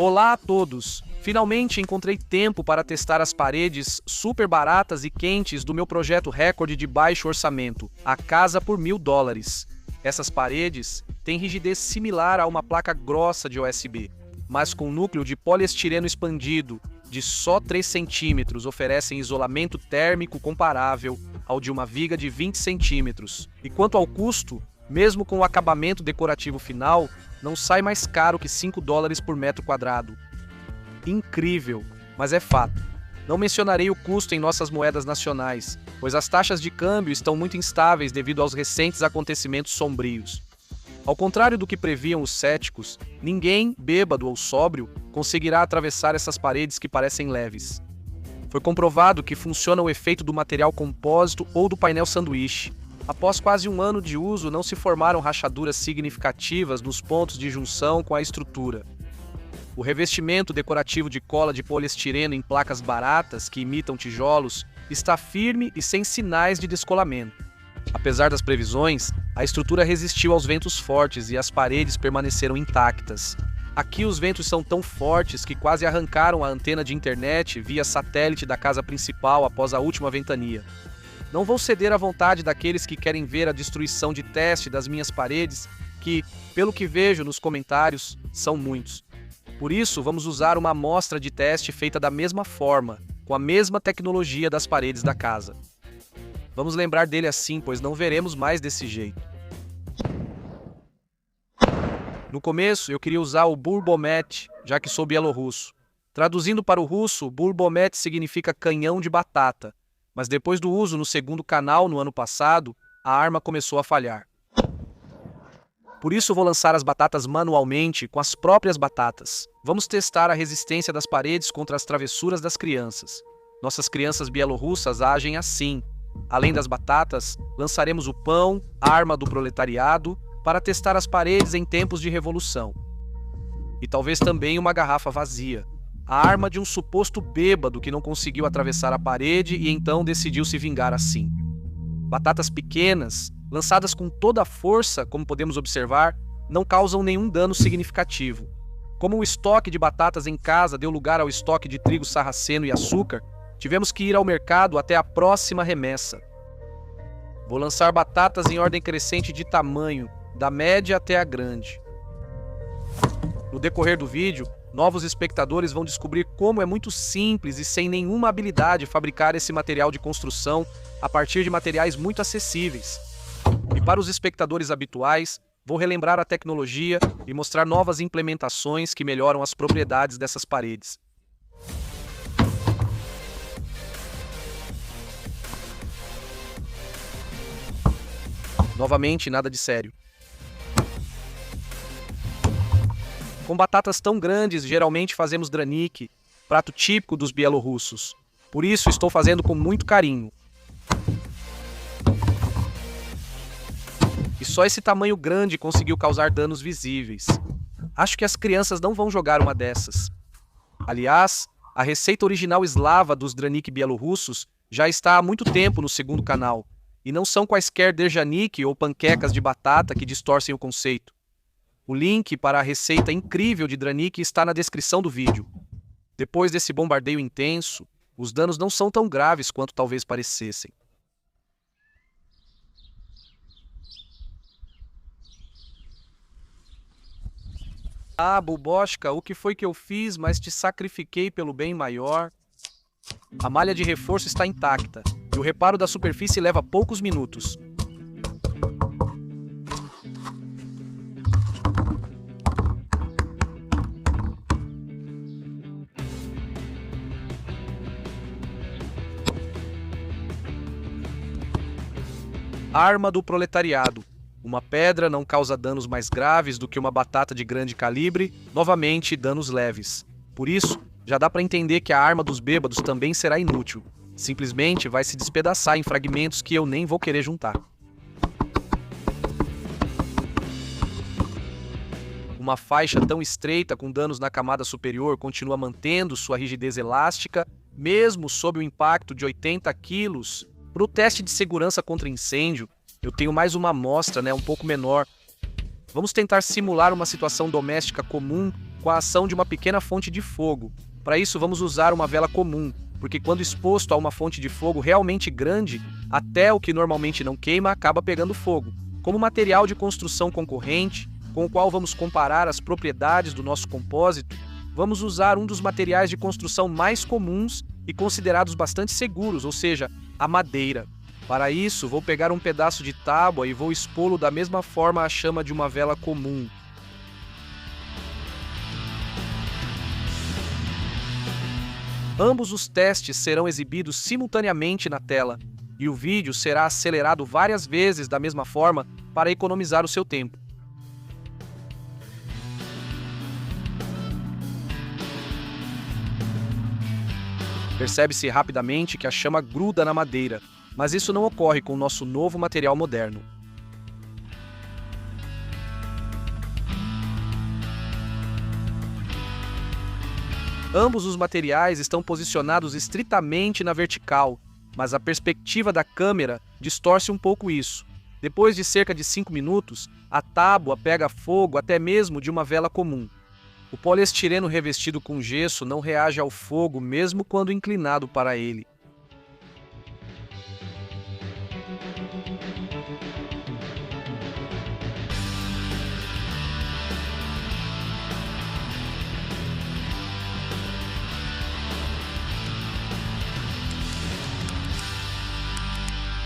Olá a todos! Finalmente encontrei tempo para testar as paredes super baratas e quentes do meu projeto recorde de baixo orçamento, a casa por $1000. Essas paredes têm rigidez similar a uma placa grossa de USB, mas com núcleo de poliestireno expandido de só 3 centímetros oferecem isolamento térmico comparável ao de uma viga de 20 centímetros. E quanto ao custo, mesmo com o acabamento decorativo final, não sai mais caro que $5 por metro quadrado. Incrível, mas é fato. Não mencionarei o custo em nossas moedas nacionais, pois as taxas de câmbio estão muito instáveis devido aos recentes acontecimentos sombrios. Ao contrário do que previam os céticos, ninguém, bêbado ou sóbrio, conseguirá atravessar essas paredes que parecem leves. Foi comprovado que funciona o efeito do material compósito ou do painel sanduíche. Após quase um ano de uso, não se formaram rachaduras significativas nos pontos de junção com a estrutura. O revestimento decorativo de cola de poliestireno em placas baratas que imitam tijolos está firme e sem sinais de descolamento. Apesar das previsões, a estrutura resistiu aos ventos fortes e as paredes permaneceram intactas. Aqui os ventos são tão fortes que quase arrancaram a antena de internet via satélite da casa principal após a última ventania. Não vou ceder à vontade daqueles que querem ver a destruição de teste das minhas paredes, que, pelo que vejo nos comentários, são muitos. Por isso, vamos usar uma amostra de teste feita da mesma forma, com a mesma tecnologia das paredes da casa. Vamos lembrar dele assim, pois não veremos mais desse jeito. No começo, eu queria usar o Burbomet, já que sou bielorrusso. Traduzindo para o russo, Burbomet significa canhão de batata, mas depois do uso no segundo canal no ano passado, a arma começou a falhar. Por isso vou lançar as batatas manualmente com as próprias batatas. Vamos testar a resistência das paredes contra as travessuras das crianças. Nossas crianças bielorrussas agem assim. Além das batatas, lançaremos o pão, arma do proletariado, para testar as paredes em tempos de revolução. E talvez também uma garrafa vazia. A arma de um suposto bêbado que não conseguiu atravessar a parede e então decidiu se vingar assim. Batatas pequenas, lançadas com toda a força, como podemos observar, não causam nenhum dano significativo. Como o estoque de batatas em casa deu lugar ao estoque de trigo sarraceno e açúcar, tivemos que ir ao mercado até a próxima remessa. Vou lançar batatas em ordem crescente de tamanho, da média até a grande. No decorrer do vídeo, novos espectadores vão descobrir como é muito simples e sem nenhuma habilidade fabricar esse material de construção a partir de materiais muito acessíveis. E para os espectadores habituais, vou relembrar a tecnologia e mostrar novas implementações que melhoram as propriedades dessas paredes. Novamente, nada de sério. Com batatas tão grandes, geralmente fazemos draniki, prato típico dos bielorrussos. Por isso, estou fazendo com muito carinho. E só esse tamanho grande conseguiu causar danos visíveis. Acho que as crianças não vão jogar uma dessas. Aliás, a receita original eslava dos draniki bielorrussos já está há muito tempo no segundo canal, e não são quaisquer derjanik ou panquecas de batata que distorcem o conceito. O link para a receita incrível de draniki está na descrição do vídeo. Depois desse bombardeio intenso, os danos não são tão graves quanto talvez parecessem. Ah, Buboshka, o que foi que eu fiz, mas te sacrifiquei pelo bem maior? A malha de reforço está intacta, e o reparo da superfície leva poucos minutos. Arma do proletariado. Uma pedra não causa danos mais graves do que uma batata de grande calibre, novamente danos leves. Por isso, já dá para entender que a arma dos bêbados também será inútil. Simplesmente vai se despedaçar em fragmentos que eu nem vou querer juntar. Uma faixa tão estreita com danos na camada superior continua mantendo sua rigidez elástica, mesmo sob o impacto de 80 quilos. Para o teste de segurança contra incêndio, eu tenho mais uma amostra, um pouco menor. Vamos tentar simular uma situação doméstica comum com a ação de uma pequena fonte de fogo. Para isso, vamos usar uma vela comum, porque quando exposto a uma fonte de fogo realmente grande, até o que normalmente não queima acaba pegando fogo. Como material de construção concorrente, com o qual vamos comparar as propriedades do nosso compósito, vamos usar um dos materiais de construção mais comuns e considerados bastante seguros, ou seja, a madeira. Para isso, vou pegar um pedaço de tábua e vou expô-lo da mesma forma à chama de uma vela comum. Ambos os testes serão exibidos simultaneamente na tela, e o vídeo será acelerado várias vezes da mesma forma para economizar o seu tempo. Percebe-se rapidamente que a chama gruda na madeira, mas isso não ocorre com o nosso novo material moderno. Ambos os materiais estão posicionados estritamente na vertical, mas a perspectiva da câmera distorce um pouco isso. Depois de cerca de 5 minutos, a tábua pega fogo até mesmo de uma vela comum. O poliestireno revestido com gesso não reage ao fogo mesmo quando inclinado para ele.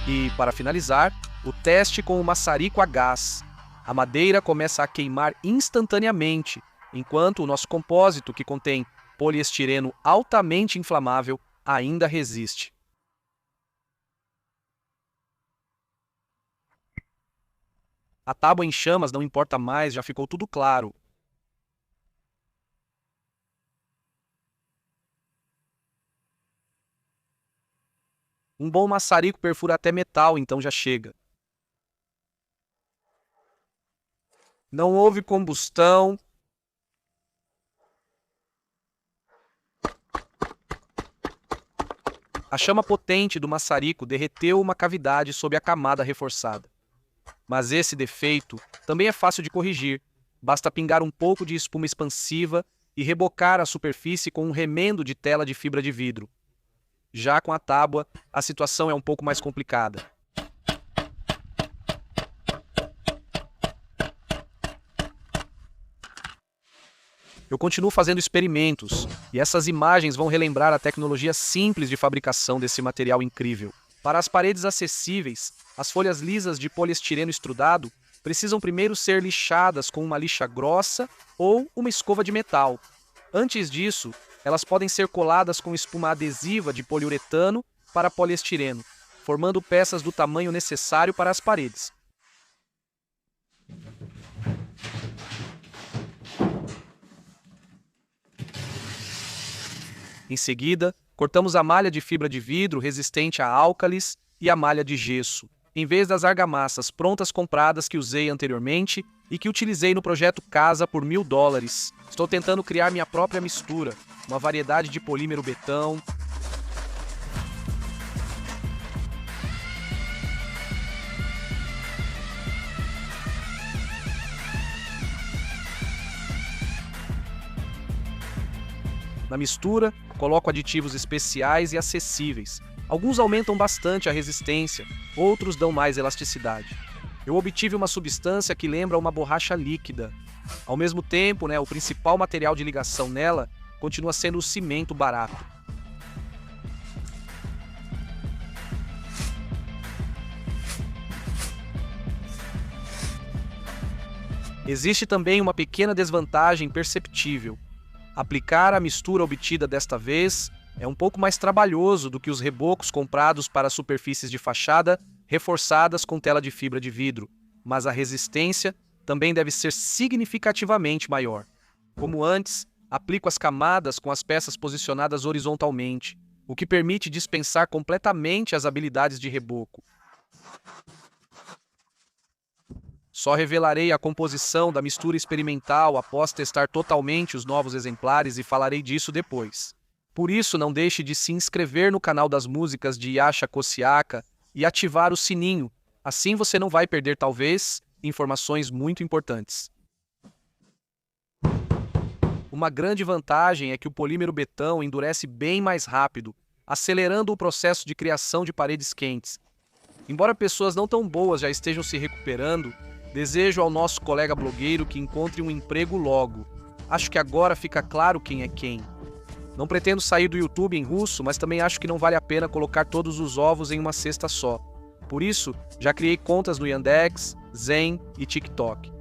E, para finalizar, o teste com o maçarico a gás. A madeira começa a queimar instantaneamente, enquanto o nosso compósito, que contém poliestireno altamente inflamável, ainda resiste. A tábua em chamas não importa mais, já ficou tudo claro. Um bom maçarico perfura até metal, então já chega. Não houve combustão. A chama potente do maçarico derreteu uma cavidade sob a camada reforçada. Mas esse defeito também é fácil de corrigir. Basta pingar um pouco de espuma expansiva e rebocar a superfície com um remendo de tela de fibra de vidro. Já com a tábua, a situação é um pouco mais complicada. Eu continuo fazendo experimentos, e essas imagens vão relembrar a tecnologia simples de fabricação desse material incrível. Para as paredes acessíveis, as folhas lisas de poliestireno estrudado precisam primeiro ser lixadas com uma lixa grossa ou uma escova de metal. Antes disso, elas podem ser coladas com espuma adesiva de poliuretano para poliestireno, formando peças do tamanho necessário para as paredes. Em seguida, cortamos a malha de fibra de vidro resistente a álcalis e a malha de gesso, em vez das argamassas prontas compradas que usei anteriormente e que utilizei no projeto Casa por $1000. Estou tentando criar minha própria mistura, uma variedade de polímero betão. Na mistura, coloco aditivos especiais e acessíveis. Alguns aumentam bastante a resistência, outros dão mais elasticidade. Eu obtive uma substância que lembra uma borracha líquida. Ao mesmo tempo, o principal material de ligação nela continua sendo o cimento barato. Existe também uma pequena desvantagem perceptível. Aplicar a mistura obtida desta vez é um pouco mais trabalhoso do que os rebocos comprados para superfícies de fachada reforçadas com tela de fibra de vidro, mas a resistência também deve ser significativamente maior. Como antes, aplico as camadas com as peças posicionadas horizontalmente, o que permite dispensar completamente as habilidades de reboco. Só revelarei a composição da mistura experimental após testar totalmente os novos exemplares e falarei disso depois. Por isso, não deixe de se inscrever no canal das músicas de Yasha Kosiaka e ativar o sininho. Assim você não vai perder, talvez, informações muito importantes. Uma grande vantagem é que o polímero betão endurece bem mais rápido, acelerando o processo de criação de paredes quentes. Embora pessoas não tão boas já estejam se recuperando, desejo ao nosso colega blogueiro que encontre um emprego logo. Acho que agora fica claro quem é quem. Não pretendo sair do YouTube em russo, mas também acho que não vale a pena colocar todos os ovos em uma cesta só. Por isso, já criei contas no Yandex, Zen e TikTok.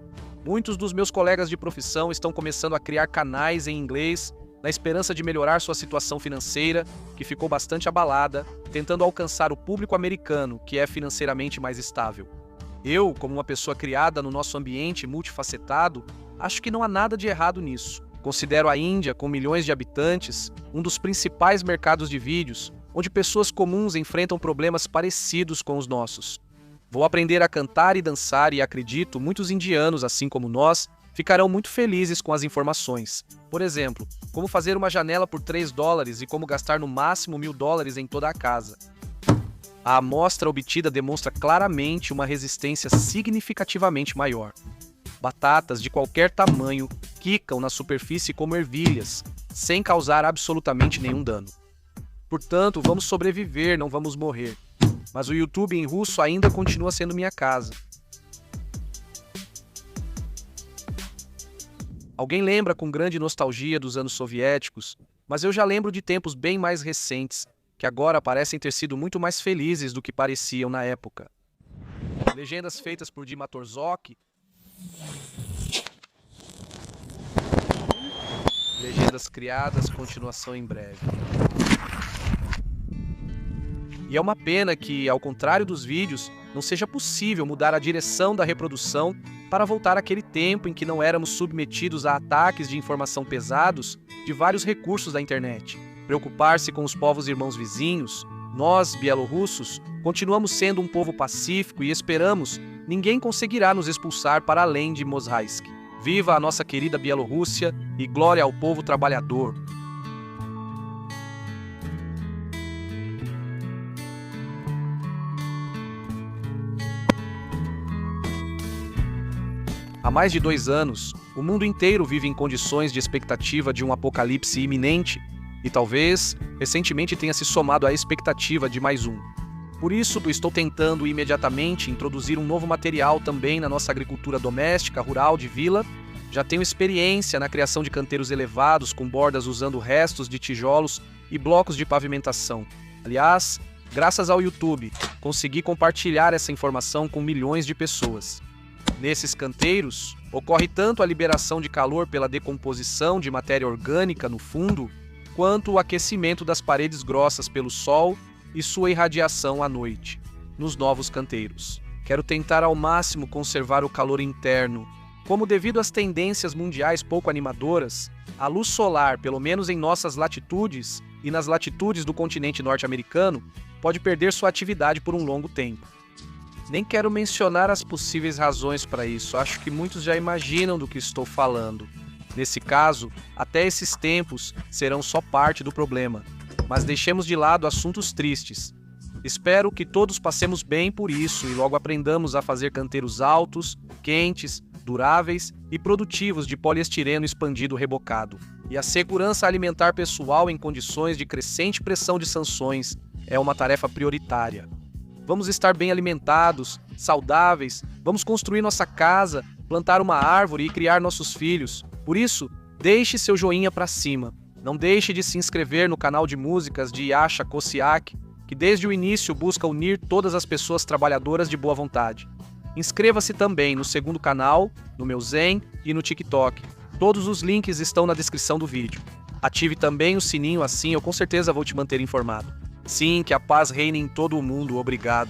Muitos dos meus colegas de profissão estão começando a criar canais em inglês na esperança de melhorar sua situação financeira, que ficou bastante abalada, tentando alcançar o público americano, que é financeiramente mais estável. Eu, como uma pessoa criada no nosso ambiente multifacetado, acho que não há nada de errado nisso. Considero a Índia, com milhões de habitantes, um dos principais mercados de vídeos, onde pessoas comuns enfrentam problemas parecidos com os nossos. Vou aprender a cantar e dançar e acredito, muitos indianos, assim como nós, ficarão muito felizes com as informações. Por exemplo, como fazer uma janela por $3 e como gastar no máximo $1.000 em toda a casa. A amostra obtida demonstra claramente uma resistência significativamente maior. Batatas de qualquer tamanho quicam na superfície como ervilhas, sem causar absolutamente nenhum dano. Portanto, vamos sobreviver, não vamos morrer. Mas o YouTube em russo ainda continua sendo minha casa. Alguém lembra com grande nostalgia dos anos soviéticos, mas eu já lembro de tempos bem mais recentes, que agora parecem ter sido muito mais felizes do que pareciam na época. Legendas feitas por Dima Torzok. Legendas criadas, continuação em breve. E é uma pena que, ao contrário dos vídeos, não seja possível mudar a direção da reprodução para voltar àquele tempo em que não éramos submetidos a ataques de informação pesados de vários recursos da internet. Preocupar-se com os povos irmãos vizinhos, nós, bielorrussos, continuamos sendo um povo pacífico e esperamos, ninguém conseguirá nos expulsar para além de Mosraisk. Viva a nossa querida Bielorrússia e glória ao povo trabalhador! Há mais de 2 anos, o mundo inteiro vive em condições de expectativa de um apocalipse iminente e talvez, recentemente tenha se somado à expectativa de mais um. Por isso, estou tentando imediatamente introduzir um novo material também na nossa agricultura doméstica, rural, de vila. Já tenho experiência na criação de canteiros elevados com bordas usando restos de tijolos e blocos de pavimentação. Aliás, graças ao YouTube, consegui compartilhar essa informação com milhões de pessoas. Nesses canteiros, ocorre tanto a liberação de calor pela decomposição de matéria orgânica no fundo, quanto o aquecimento das paredes grossas pelo sol e sua irradiação à noite, nos novos canteiros. Quero tentar ao máximo conservar o calor interno. Como devido às tendências mundiais pouco animadoras, a luz solar, pelo menos em nossas latitudes e nas latitudes do continente norte-americano, pode perder sua atividade por um longo tempo. Nem quero mencionar as possíveis razões para isso, acho que muitos já imaginam do que estou falando. Nesse caso, até esses tempos serão só parte do problema, mas deixemos de lado assuntos tristes. Espero que todos passemos bem por isso e logo aprendamos a fazer canteiros altos, quentes, duráveis e produtivos de poliestireno expandido rebocado. E a segurança alimentar pessoal em condições de crescente pressão de sanções é uma tarefa prioritária. Vamos estar bem alimentados, saudáveis, vamos construir nossa casa, plantar uma árvore e criar nossos filhos. Por isso, deixe seu joinha para cima. Não deixe de se inscrever no canal de músicas de Yasha Kosiak, que desde o início busca unir todas as pessoas trabalhadoras de boa vontade. Inscreva-se também no segundo canal, no meu Zen e no TikTok. Todos os links estão na descrição do vídeo. Ative também o sininho, assim eu com certeza vou te manter informado. Sim, que a paz reine em todo o mundo. Obrigado.